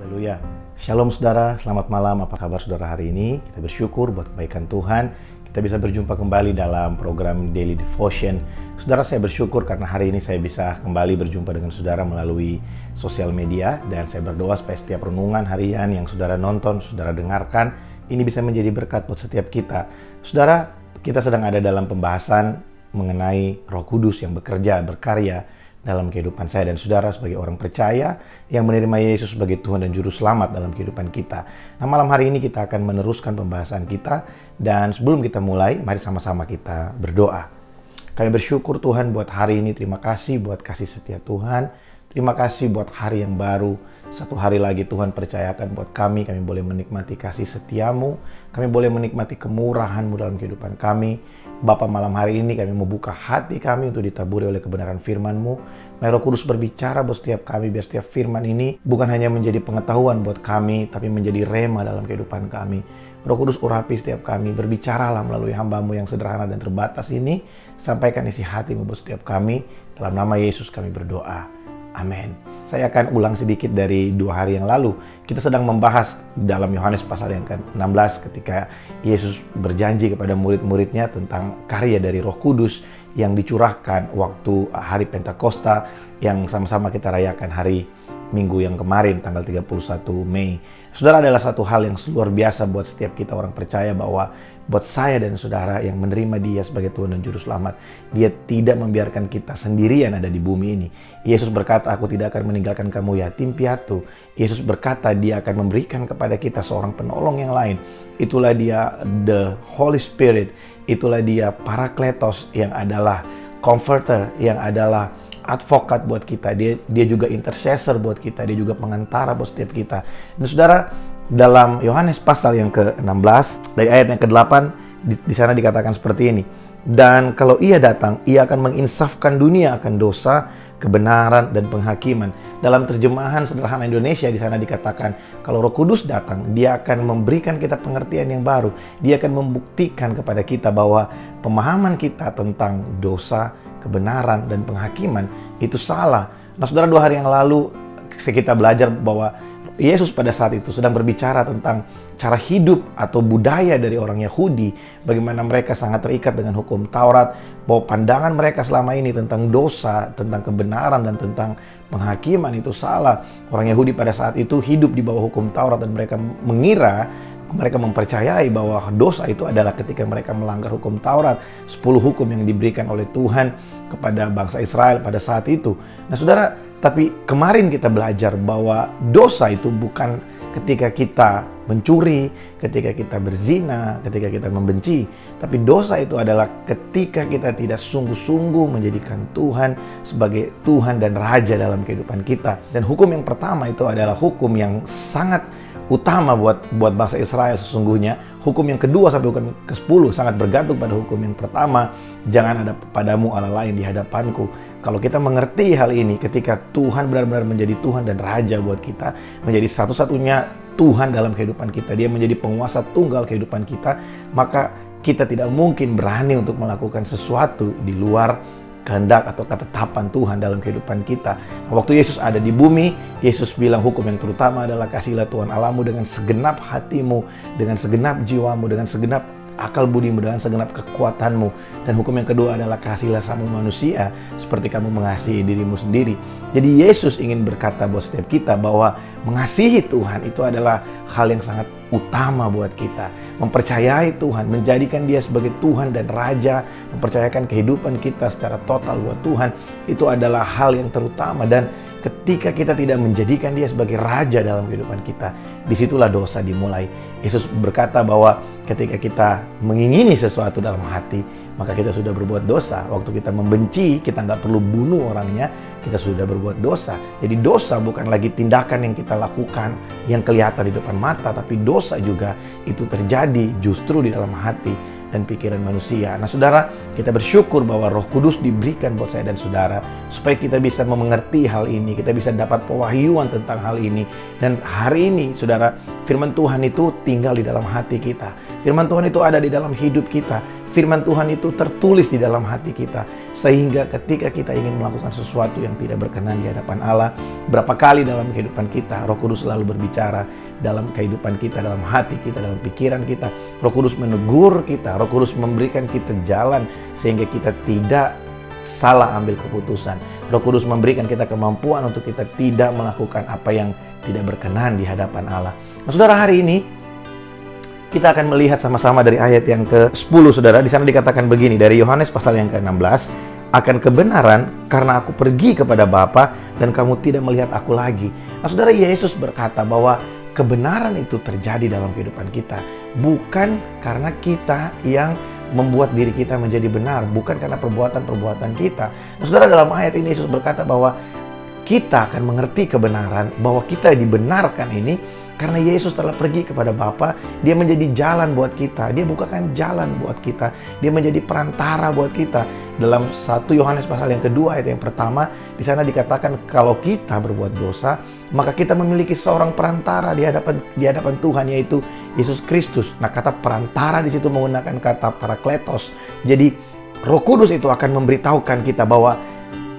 Haleluya. Shalom saudara, selamat malam. Apa kabar saudara hari ini? Kita bersyukur buat kebaikan Tuhan. Kita bisa berjumpa kembali dalam program Daily Devotion. Saudara, saya bersyukur karena hari ini saya bisa kembali berjumpa dengan saudara melalui sosial media. Dan saya berdoa supaya setiap renungan harian yang saudara nonton, saudara dengarkan, ini bisa menjadi berkat buat setiap kita. Saudara, kita sedang ada dalam pembahasan mengenai Roh Kudus yang bekerja, berkarya dalam kehidupan saya dan saudara sebagai orang percaya yang menerima Yesus sebagai Tuhan dan Juru Selamat dalam kehidupan kita. Nah, malam hari ini kita akan meneruskan pembahasan kita, dan sebelum kita mulai, mari sama-sama kita berdoa. Kami bersyukur Tuhan buat hari ini, terima kasih buat kasih setia Tuhan, terima kasih buat hari yang baru. Satu hari lagi Tuhan percayakan buat kami boleh menikmati kasih setiamu, kami boleh menikmati kemurahan-Mu dalam kehidupan kami. Bapa, malam hari ini kami mau buka hati kami untuk ditaburi oleh kebenaran firman-Mu. Mari Roh Kudus berbicara buat setiap kami, biar setiap firman ini bukan hanya menjadi pengetahuan buat kami, tapi menjadi rema dalam kehidupan kami. Roh Kudus urapi setiap kami, berbicaralah melalui hamba-Mu yang sederhana dan terbatas ini. Sampaikan isi hati-Mu buat setiap kami. Dalam nama Yesus kami berdoa. Amin. Saya akan ulang sedikit dari 2 hari yang lalu. Kita sedang membahas dalam Yohanes pasal yang ke-16 ketika Yesus berjanji kepada murid-muridnya tentang karya dari Roh Kudus yang dicurahkan waktu hari Pentakosta yang sama-sama kita rayakan hari Minggu yang kemarin, tanggal 31 Mei. Saudara, adalah satu hal yang luar biasa buat setiap kita orang percaya bahwa buat saya dan saudara yang menerima Dia sebagai Tuhan dan Juru Selamat, Dia tidak membiarkan kita sendirian ada di bumi ini. Yesus berkata, "Aku tidak akan meninggalkan kamu yatim piatu." Yesus berkata, Dia akan memberikan kepada kita seorang penolong yang lain. Itulah Dia, the Holy Spirit. Itulah Dia, Parakletos, yang adalah comforter, yang adalah advokat buat kita. Dia juga intercessor buat kita. Dia juga pengantara buat setiap kita. Dan saudara, dalam Yohanes pasal yang ke-16 dari ayat yang ke-8 di sana dikatakan seperti ini. Dan kalau Ia datang, Ia akan menginsafkan dunia akan dosa, kebenaran, dan penghakiman. Dalam terjemahan sederhana Indonesia di sana dikatakan, kalau Roh Kudus datang, Dia akan memberikan kita pengertian yang baru. Dia akan membuktikan kepada kita bahwa pemahaman kita tentang dosa, kebenaran, dan penghakiman itu salah. Nah saudara, 2 hari yang lalu kita belajar bahwa Yesus pada saat itu sedang berbicara tentang cara hidup atau budaya dari orang Yahudi, bagaimana mereka sangat terikat dengan hukum Taurat, bahwa pandangan mereka selama ini tentang dosa, tentang kebenaran, dan tentang penghakiman itu salah. Orang Yahudi pada saat itu hidup di bawah hukum Taurat dan mereka mempercayai bahwa dosa itu adalah ketika mereka melanggar hukum Taurat, 10 hukum yang diberikan oleh Tuhan kepada bangsa Israel pada saat itu. Nah saudara, tapi kemarin kita belajar bahwa dosa itu bukan ketika kita mencuri, ketika kita berzina, ketika kita membenci. Tapi dosa itu adalah ketika kita tidak sungguh-sungguh menjadikan Tuhan sebagai Tuhan dan Raja dalam kehidupan kita. Dan hukum yang pertama itu adalah hukum yang sangat utama buat bangsa Israel sesungguhnya. Hukum yang kedua sampai hukum ke-10 sangat bergantung pada hukum yang pertama. Jangan ada padamu Allah lain di hadapanku. Kalau kita mengerti hal ini, ketika Tuhan benar-benar menjadi Tuhan dan Raja buat kita, menjadi satu-satunya Tuhan dalam kehidupan kita, Dia menjadi penguasa tunggal kehidupan kita, maka kita tidak mungkin berani untuk melakukan sesuatu di luar kehendak atau ketetapan Tuhan dalam kehidupan kita. Waktu Yesus ada di bumi, Yesus bilang hukum yang terutama adalah kasihilah Tuhan Allahmu dengan segenap hatimu, dengan segenap jiwamu, dengan segenap akal budimu, dengan segenap kekuatanmu. Dan hukum yang kedua adalah kasihilah sama manusia seperti kamu mengasihi dirimu sendiri. Jadi Yesus ingin berkata buat setiap kita bahwa mengasihi Tuhan itu adalah hal yang sangat utama buat kita. Mempercayai Tuhan, menjadikan Dia sebagai Tuhan dan Raja, mempercayakan kehidupan kita secara total buat Tuhan, itu adalah hal yang terutama. Dan ketika kita tidak menjadikan Dia sebagai Raja dalam kehidupan kita, disitulah dosa dimulai. Yesus berkata bahwa ketika kita mengingini sesuatu dalam hati, maka kita sudah berbuat dosa. Waktu kita membenci, kita nggak perlu bunuh orangnya, kita sudah berbuat dosa. Jadi dosa bukan lagi tindakan yang kita lakukan yang kelihatan di depan mata, tapi dosa juga itu terjadi justru di dalam hati dan pikiran manusia. Nah saudara, kita bersyukur bahwa Roh Kudus diberikan buat saya dan saudara supaya kita bisa mengerti hal ini, kita bisa dapat pewahyuan tentang hal ini. Dan hari ini saudara, firman Tuhan itu tinggal di dalam hati kita. Firman Tuhan itu ada di dalam hidup kita. Firman Tuhan itu tertulis di dalam hati kita. Sehingga ketika kita ingin melakukan sesuatu yang tidak berkenan di hadapan Allah, berapa kali dalam kehidupan kita Roh Kudus selalu berbicara dalam kehidupan kita, dalam hati kita, dalam pikiran kita. Roh Kudus menegur kita, Roh Kudus memberikan kita jalan sehingga kita tidak salah ambil keputusan. Roh Kudus memberikan kita kemampuan untuk kita tidak melakukan apa yang tidak berkenan di hadapan Allah. Nah, saudara, hari ini kita akan melihat sama-sama dari ayat yang ke-10, saudara. Di sana dikatakan begini, dari Yohanes pasal yang ke-16, akan kebenaran karena aku pergi kepada Bapa dan kamu tidak melihat aku lagi. Nah, saudara, Yesus berkata bahwa kebenaran itu terjadi dalam kehidupan kita. Bukan karena kita yang membuat diri kita menjadi benar, bukan karena perbuatan-perbuatan kita. Nah, saudara, dalam ayat ini Yesus berkata bahwa kita akan mengerti kebenaran, bahwa kita dibenarkan ini karena Yesus telah pergi kepada Bapa. Dia menjadi jalan buat kita. Dia bukakan jalan buat kita. Dia menjadi perantara buat kita. Dalam 1 Yohanes pasal yang kedua ayat yang pertama, di sana dikatakan kalau kita berbuat dosa, maka kita memiliki seorang perantara di hadapan Tuhan, yaitu Yesus Kristus. Nah, kata perantara di situ menggunakan kata parakletos. Jadi Roh Kudus itu akan memberitahukan kita bahwa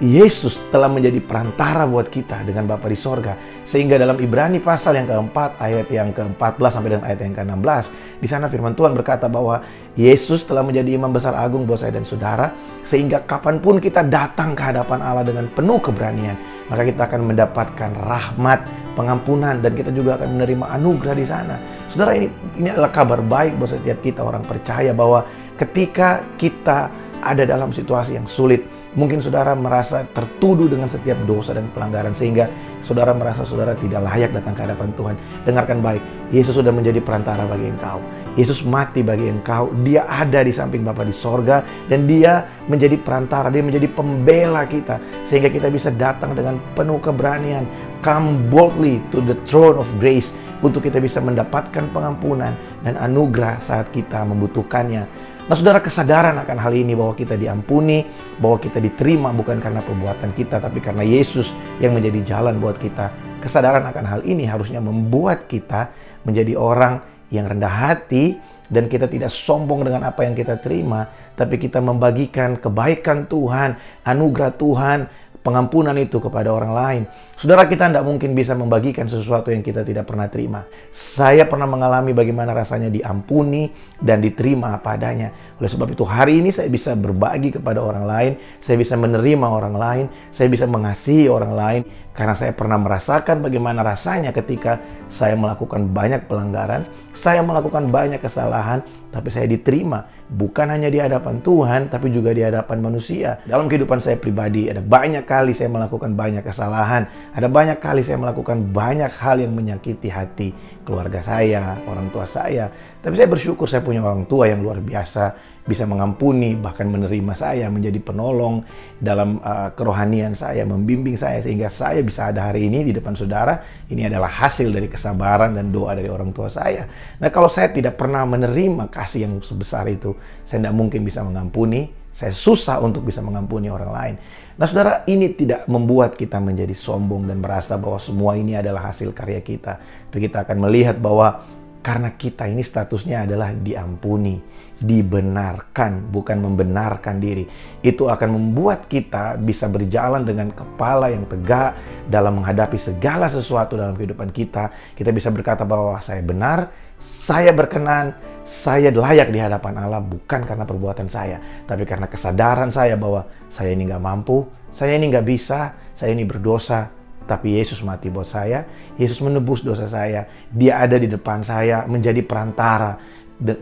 Yesus telah menjadi perantara buat kita dengan Bapa di sorga. Sehingga dalam Ibrani pasal yang keempat, ayat yang ke-14 sampai dengan ayat yang ke-16, di sana firman Tuhan berkata bahwa Yesus telah menjadi imam besar agung buat saya dan saudara, sehingga kapanpun kita datang ke hadapan Allah dengan penuh keberanian, maka kita akan mendapatkan rahmat, pengampunan, dan kita juga akan menerima anugerah di sana. Saudara, ini adalah kabar baik buat setiap kita orang percaya bahwa ketika kita ada dalam situasi yang sulit, mungkin saudara merasa tertuduh dengan setiap dosa dan pelanggaran sehingga saudara merasa saudara tidak layak datang ke hadapan Tuhan. Dengarkan baik, Yesus sudah menjadi perantara bagi engkau. Yesus mati bagi engkau. Dia ada di samping Bapa di sorga dan dia menjadi perantara, dia menjadi pembela kita sehingga kita bisa datang dengan penuh keberanian. Come boldly to the throne of grace untuk kita bisa mendapatkan pengampunan dan anugerah saat kita membutuhkannya. Nah, saudara, kesadaran akan hal ini bahwa kita diampuni, bahwa kita diterima bukan karena perbuatan kita, tapi karena Yesus yang menjadi jalan buat kita. Kesadaran akan hal ini harusnya membuat kita menjadi orang yang rendah hati dan kita tidak sombong dengan apa yang kita terima, tapi kita membagikan kebaikan Tuhan, anugerah Tuhan, pengampunan itu kepada orang lain. Saudara, kita tidak mungkin bisa membagikan sesuatu yang kita tidak pernah terima. Saya pernah mengalami bagaimana rasanya diampuni dan diterima apa adanya. Oleh sebab itu hari ini saya bisa berbagi kepada orang lain, saya bisa menerima orang lain, saya bisa mengasihi orang lain, karena saya pernah merasakan bagaimana rasanya ketika saya melakukan banyak pelanggaran, saya melakukan banyak kesalahan, tapi saya diterima. Bukan hanya di hadapan Tuhan, tapi juga di hadapan manusia. Dalam kehidupan saya pribadi, ada banyak kali saya melakukan banyak kesalahan. Ada banyak kali saya melakukan banyak hal yang menyakiti hati keluarga saya, orang tua saya. Tapi saya bersyukur saya punya orang tua yang luar biasa, bisa mengampuni, bahkan menerima saya, menjadi penolong dalam kerohanian saya, membimbing saya, sehingga saya bisa ada hari ini di depan saudara. Ini adalah hasil dari kesabaran dan doa dari orang tua saya. Nah, kalau saya tidak pernah menerima kasih yang sebesar itu, saya tidak mungkin bisa mengampuni. Saya susah untuk bisa mengampuni orang lain. Nah, saudara, ini tidak membuat kita menjadi sombong dan merasa bahwa semua ini adalah hasil karya kita. Tapi kita akan melihat bahwa karena kita ini statusnya adalah diampuni, dibenarkan, bukan membenarkan diri. Itu akan membuat kita bisa berjalan dengan kepala yang tegak dalam menghadapi segala sesuatu dalam kehidupan kita. Kita bisa berkata bahwa saya benar, saya berkenan, saya layak di hadapan Allah bukan karena perbuatan saya, tapi karena kesadaran saya bahwa saya ini nggak mampu, saya ini nggak bisa, saya ini berdosa. Tapi Yesus mati buat saya, Yesus menebus dosa saya, Dia ada di depan saya, menjadi perantara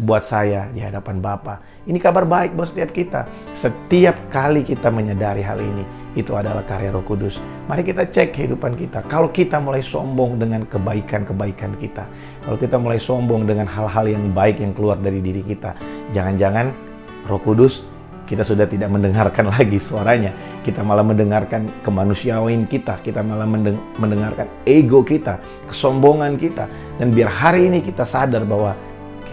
buat saya di hadapan Bapa. Ini kabar baik buat setiap kita. Setiap kali kita menyadari hal ini, itu adalah karya Roh Kudus. Mari kita cek kehidupan kita. Kalau kita mulai sombong dengan kebaikan-kebaikan kita, kalau kita mulai sombong dengan hal-hal yang baik yang keluar dari diri kita, jangan-jangan Roh Kudus kita sudah tidak mendengarkan lagi suaranya. Kita malah mendengarkan kemanusiaan kita malah mendengarkan ego kita, kesombongan kita. Dan biar hari ini kita sadar bahwa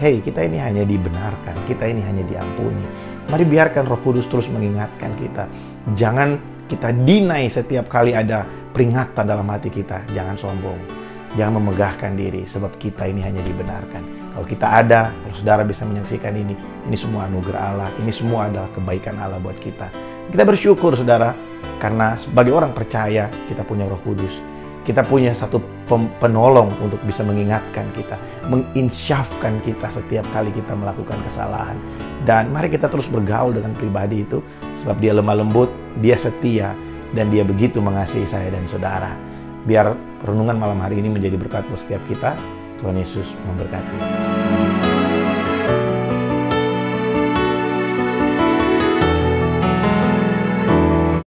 hey, kita ini hanya dibenarkan, kita ini hanya diampuni. Mari biarkan Roh Kudus terus mengingatkan kita. Jangan kita deny setiap kali ada peringatan dalam hati kita. Jangan sombong, jangan memegahkan diri, sebab kita ini hanya dibenarkan. Kalau kita ada, kalau saudara bisa menyaksikan ini semua anugerah Allah, ini semua adalah kebaikan Allah buat kita. Kita bersyukur saudara, karena sebagai orang percaya kita punya Roh Kudus. Kita punya satu penolong untuk bisa mengingatkan kita, menginsyafkan kita setiap kali kita melakukan kesalahan. Dan mari kita terus bergaul dengan pribadi itu, sebab dia lemah lembut, dia setia, dan dia begitu mengasihi saya dan saudara. Biar renungan malam hari ini menjadi berkat buat setiap kita. Tuhan Yesus memberkati.